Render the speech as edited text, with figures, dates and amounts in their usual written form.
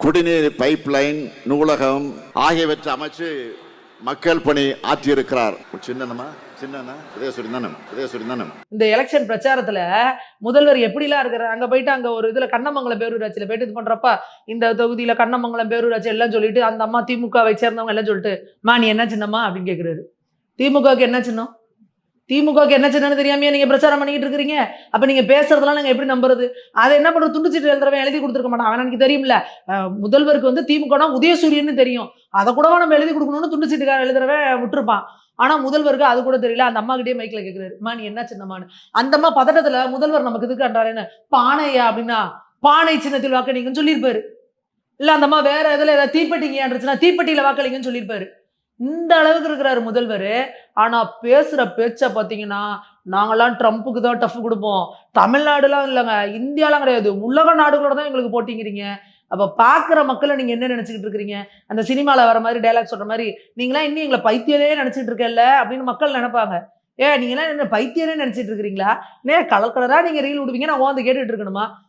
குடிநீர் பைப்லைன், நூலகம் ஆகியவற்றை அமைச்சு மக்கள் பணி ஆற்றியிருக்கிறார். இந்த எலெக்ஷன் பிரச்சாரத்துல முதல்வர் எப்படிலாம் இருக்கிறார், அங்க போயிட்டு அங்க ஒரு இதுல கண்ணமங்கலம் பேரூராட்சியில போயிட்டு இது பண்றப்ப இந்த தொகுதியில கண்ணமங்கலம் பேரூராட்சி எல்லாம் சொல்லிட்டு அந்த அம்மா திமுகவை சேர்ந்தவங்க எல்லாம் சொல்லிட்டு நீ என்ன சின்னம்மா அப்படின்னு கேட்கிறாரு. திமுகவுக்கு என்ன சின்னம், திமுகவுக்கு என்ன சின்னம்னு தெரியாமையே நீங்க பிரச்சாரம் பண்ணிக்கிட்டு இருக்கிறீங்க. அப்ப நீங்க பேசுறதெல்லாம் நாங்க எப்படி நம்புறது? அதை என்ன பண்றது, துண்டுச்சீட்டு எழுதுறவன் எழுதி கொடுத்துருக்க மாட்டான். அவன் எனக்கு தெரியும்ல, முதல்வருக்கு வந்து திமுகனா உதயசூரியன்னு தெரியும், அதை கூடவா நம்ம எழுதி கொடுக்கணும்னு துண்டுச்சீட்டுக்காரன் எழுதுறவன் விட்டுருப்பான். ஆனா முதல்வருக்கு அது கூட தெரியல. அந்த அம்மா கிட்டே மைக்ல கேட்கிறாரு, நீ என்ன சின்னமான்னு. அந்த அம்மா பதட்டத்துல முதல்வர் நமக்கு இதுக்கு அன்றாருன்னு பானையா அப்படின்னா பானை சின்னத்தில் வாக்களிங்கன்னு சொல்லியிருப்பாரு. இல்ல அந்த அம்மா வேற எதுல ஏதாவது தீப்பெட்டிங்க இருந்துச்சுன்னா தீப்பெட்டியில வாக்களிங்கன்னு சொல்லியிருப்பாரு. இந்த அளவுக்கு இருக்கிறாரு முதல்வர். ஆனா பேசுற பேச்ச பாத்தீங்கன்னா, நாங்கெல்லாம் ட்ரம்ப்புக்கு தான் டஃப் கொடுப்போம், தமிழ்நாடுலாம் இல்லைங்க, இந்தியாலாம் கிடையாது, உலக நாடுகளோட தான் எங்களுக்கு போட்டிங்கிறீங்க. அப்ப பாக்குற மக்களை நீங்க என்ன நினைச்சுக்கிட்டு இருக்கிறீங்க? அந்த சினிமால வர மாதிரி டைலாக் சொல்ற மாதிரி நீங்களாம் இன்னும் எங்களை பைத்தியரே நினைச்சிட்டு இருக்கல அப்படின்னு மக்கள் நினைப்பாங்க. நீங்களாம் என்ன பைத்தியரே நினைச்சிட்டு இருக்கிறீங்களா? கலர் கலரா நீங்க ரீல் விடுவீங்க, நான் உட்காந்து கேட்டுட்டு இருக்கணுமா?